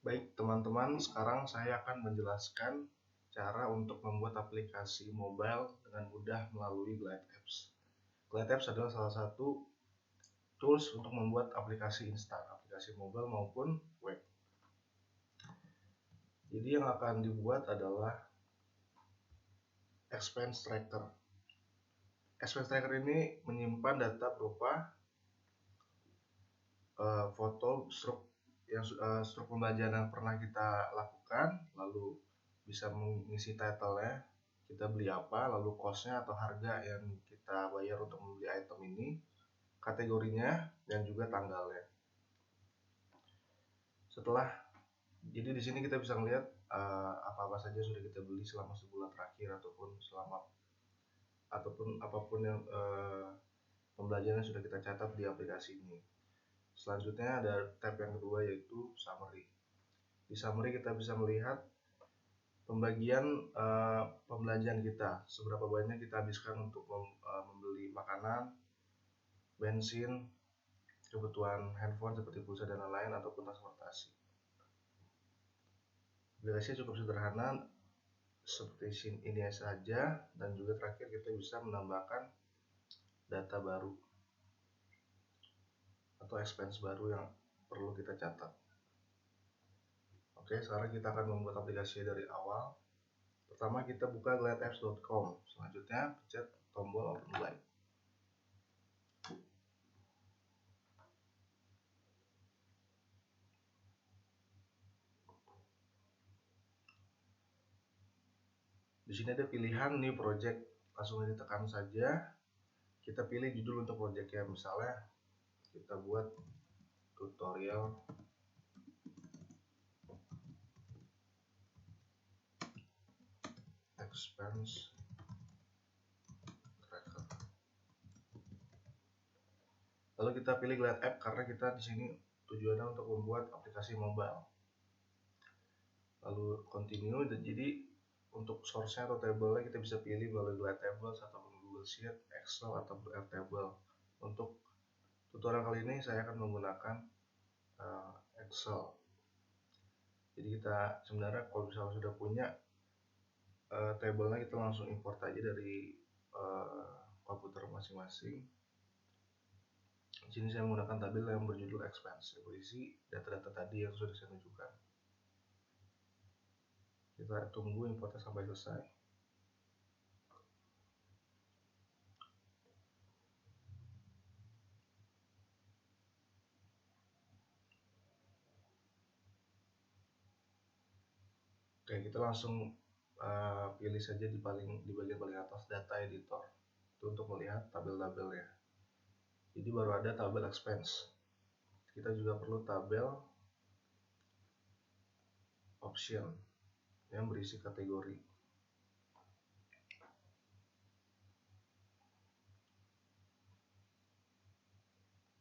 Baik teman-teman, sekarang saya akan menjelaskan cara untuk membuat aplikasi mobile dengan mudah melalui Glide Apps. Glide Apps adalah salah satu tools untuk membuat aplikasi instan, aplikasi mobile maupun web. Jadi yang akan dibuat adalah Expense Tracker. Expense Tracker ini menyimpan data berupa foto, struk pembayaran yang pernah kita lakukan, lalu bisa mengisi title-nya, kita beli apa, lalu cost-nya atau harga yang kita bayar untuk membeli item ini, kategorinya, dan juga tanggalnya. Jadi di sini kita bisa melihat apa-apa saja sudah kita beli selama sebulan terakhir ataupun apapun yang pembelajaran sudah kita catat di aplikasi ini. Selanjutnya ada tab yang kedua yaitu summary. Di summary kita bisa melihat pembagian pembelanjaan kita, seberapa banyak kita habiskan untuk membeli makanan, bensin, kebutuhan handphone seperti pulsa dan lain-lain ataupun transportasi. Aplikasinya cukup sederhana seperti ini saja, dan juga terakhir kita bisa menambahkan data baru atau expense baru yang perlu kita catat. Oke, sekarang kita akan membuat aplikasi dari awal. Pertama kita buka glideapps.com. Selanjutnya pencet tombol open Glide. Di sini ada pilihan new project. Langsung ditekan saja. Kita pilih judul untuk projectnya. Misalnya kita buat tutorial expense tracker. Lalu kita pilih Glide App karena kita di sini tujuannya untuk membuat aplikasi mobile. Lalu continue. Jadi untuk source-nya atau table-nya kita bisa pilih melalui Glide Tables ataupun Google Sheet, Excel ataupun Airtable. Untuk tutorial kali ini saya akan menggunakan Excel. Jadi kita sebenarnya kalau misalnya sudah punya tabelnya, kita langsung import aja dari komputer masing-masing. Di sini saya menggunakan tabel yang berjudul expense, yang berisi data-data tadi yang sudah saya tunjukkan. Kita tunggu importnya sampai selesai. Oke, kita langsung pilih saja di bagian paling atas data editor. Itu untuk melihat tabel-tabelnya. Jadi baru ada tabel expense. Kita juga perlu tabel option yang berisi kategori.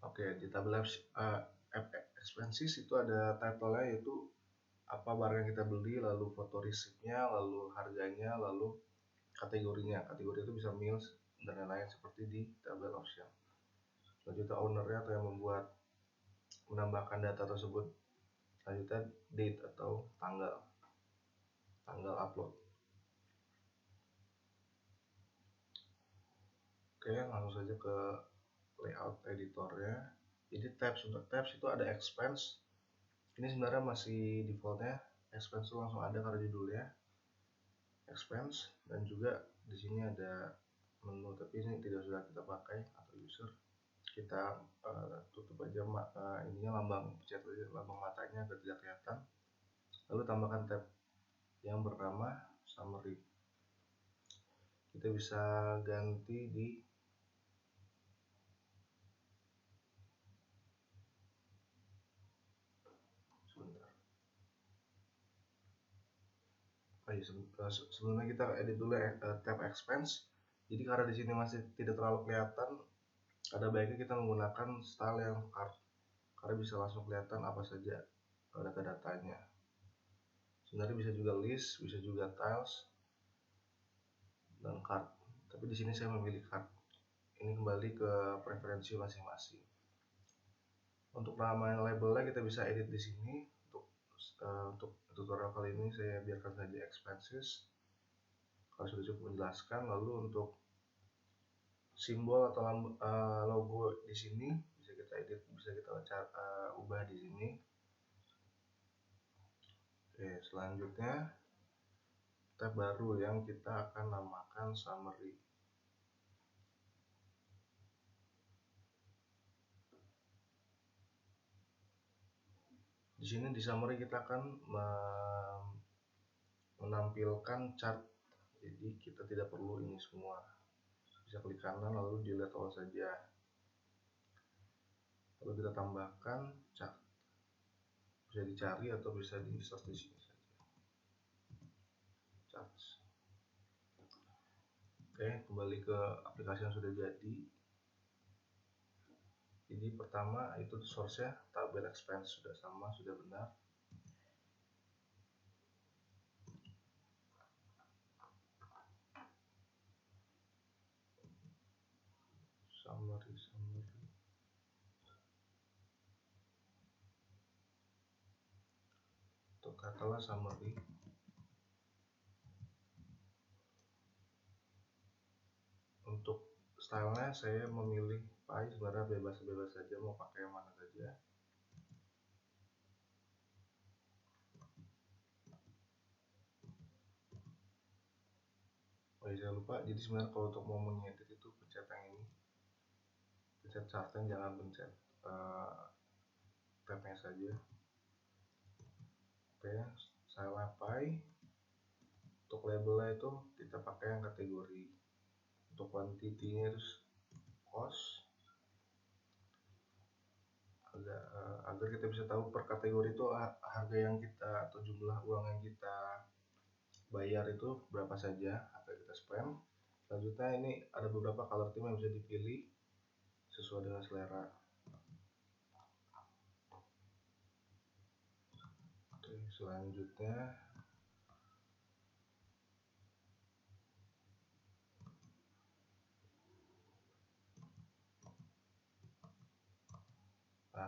Oke, di tabel expenses itu ada title-nya, yaitu apa barang yang kita beli, lalu foto receipt-nya, lalu harganya, lalu kategorinya. Kategori itu bisa meals dan lain-lain seperti di tabel option. Selanjutnya owner-nya atau yang menambahkan data tersebut. Selanjutnya date atau tanggal upload. Oke, langsung saja ke layout editornya. Jadi untuk tabs itu ada expense. Ini sebenarnya masih defaultnya expense itu langsung ada karena judulnya expense, dan juga di sini ada menu, tapi ini tidak sudah kita pakai atau user. Kita tutup aja ininya, lambang matanya agar tidak kelihatan. Lalu tambahkan tab yang bernama summary. Kita bisa ganti di sebelumnya kita edit dulu tab expense. Jadi karena di sini masih tidak terlalu kelihatan, ada baiknya kita menggunakan style yang card, karena bisa langsung kelihatan apa saja data-datanya. Sebenarnya bisa juga list, bisa juga tiles dan card. Tapi di sini saya memilih card. Ini kembali ke preferensi masing-masing. Untuk nama labelnya kita bisa edit di sini. Untuk Untuk tutorial kali ini saya biarkan saja expenses kalau sudah cukup menjelaskan. Lalu untuk simbol atau logo di sini bisa kita edit, bisa kita ubah di sini. Oke, selanjutnya tab baru yang kita akan namakan summary. Di sini di summary kita akan menampilkan chart, jadi kita tidak perlu ini semua. Bisa klik kanan lalu delete all saja, lalu kita tambahkan chart, bisa dicari atau bisa di search di sini saja, charts. Oke, kembali ke aplikasi yang sudah jadi. Jadi pertama itu source-nya tabel expense sudah sama, sudah benar. Summary. Untuk katalah summary. Untuk stylenya saya memilih pie, sebenarnya bebas-bebas saja mau pakai yang mana saja. Oh iya, saya lupa, jadi sebenarnya kalau untuk mau mengedit itu pencet yang ini, pencet chartnya, jangan pencet tabnya saja. Oke, saya pie. Untuk labelnya itu kita pakai yang kategori. Untuk quantity-nya itu cost, agar kita bisa tahu per kategori itu harga yang kita atau jumlah uang yang kita bayar itu berapa saja, apa kita spend. Selanjutnya ini ada beberapa color theme yang bisa dipilih sesuai dengan selera. Oke, selanjutnya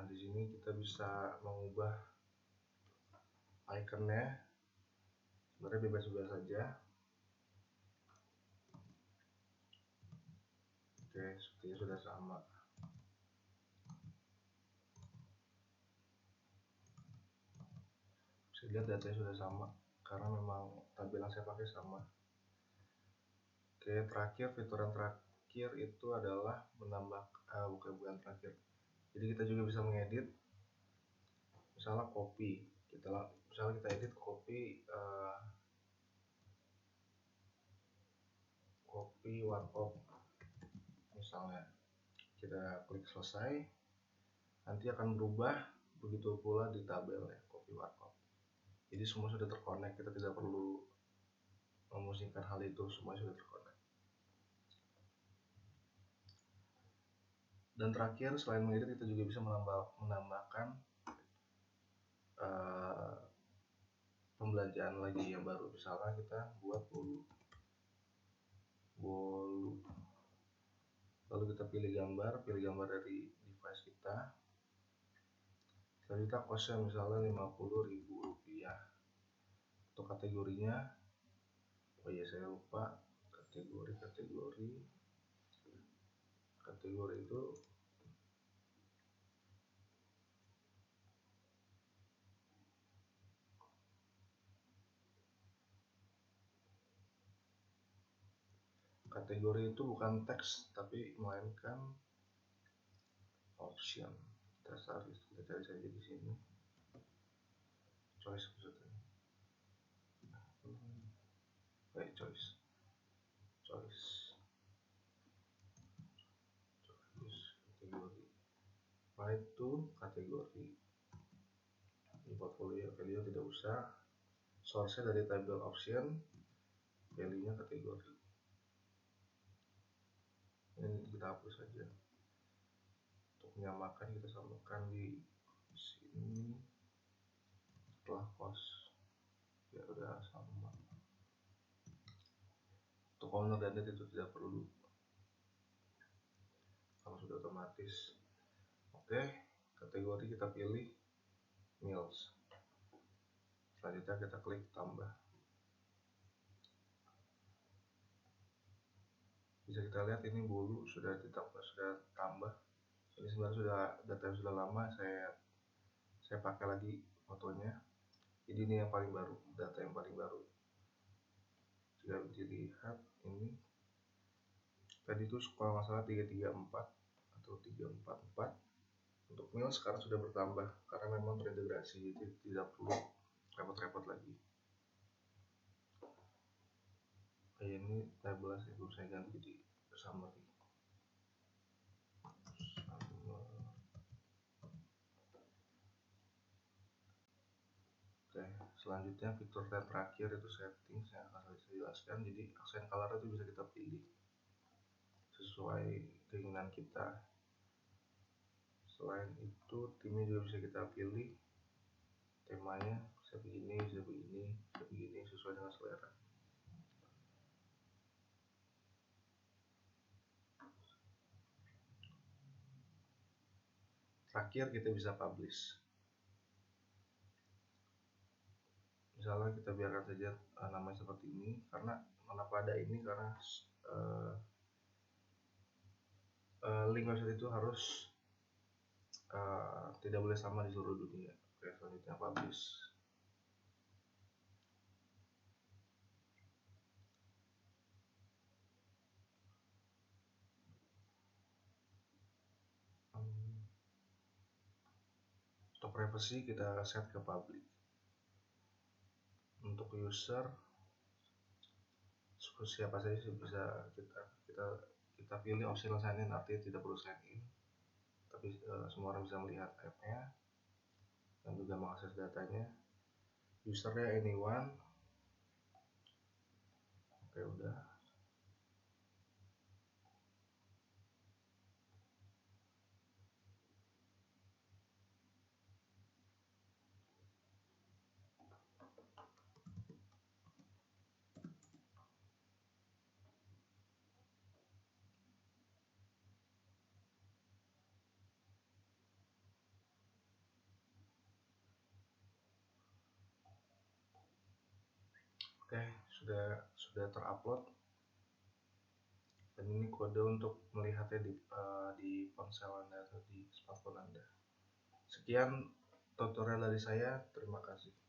di sini kita bisa mengubah ikonnya, sebenarnya bebas-bebas saja. Oke, sepertinya sudah sama. Bisa lihat datanya sudah sama karena memang tabel yang saya pakai sama. Oke, terakhir fitur yang terakhir itu adalah menambah bukan terakhir. Jadi kita juga bisa mengedit, misalnya copy. Misalnya kita edit copy warkop. Misalnya kita klik selesai, nanti akan berubah, begitu pula di tabel ya, copy warkop. Jadi semua sudah terkonek, kita tidak perlu memusingkan hal itu, semua sudah terkonek. Dan terakhir, selain mengedit, kita juga bisa menambahkan pembelanjaan lagi yang baru. Misalnya kita buat bolu, lalu kita pilih gambar dari device kita. Selanjutnya costnya misalnya Rp50.000. Untuk kategorinya, oh iya saya lupa, kategori itu bukan teks tapi melainkan option. Kita cari saja di sini, choice maksudnya. Baik, choice kategori, right to kategori. Di portfolio value tidak usah, source dari table option, value nya kategori. Ini kita hapus saja. Untuk menyamakan kita samakan di sini setelah cost ya udah sama. Untuk owner dan date itu tidak perlu, kalau sudah otomatis. Oke, kategori kita pilih meals. Selanjutnya kita klik tambah. Bisa kita lihat ini bulu sudah tambah. Ini sebenarnya sudah data yang sudah lama, saya pakai lagi fotonya. Jadi ini yang paling baru, data yang paling baru. Jika dilihat ini tadi itu kalau nggak salah 334 atau 344. Untuk mil sekarang sudah bertambah karena memang terintegrasi, jadi tidak perlu repot-repot lagi. Kayak ini label sih belum saya ganti di summary. Oke, selanjutnya fitur yang terakhir itu settings yang akan saya jelaskan. Jadi accent color itu bisa kita pilih sesuai keinginan kita. Selain itu timnya juga bisa kita pilih, temanya bisa begini, bisa begini, bisa begini, sesuai dengan selera. Terakhir kita bisa publish. Misalnya kita biarkan saja namanya seperti ini. Karena kenapa ada ini, karena link website itu harus tidak boleh sama di seluruh dunia. Oke, selanjutnya publish. Untuk privacy kita set ke public. Untuk user siapa saja bisa kita pilih optional sign in, artinya tidak perlu sign in, tapi semua orang bisa melihat app-nya dan juga mengakses datanya. Usernya anyone. Oke, udah. Oke, sudah terupload. Dan ini kode untuk melihatnya di ponsel Anda atau di smartphone Anda. Sekian tutorial dari saya, terima kasih.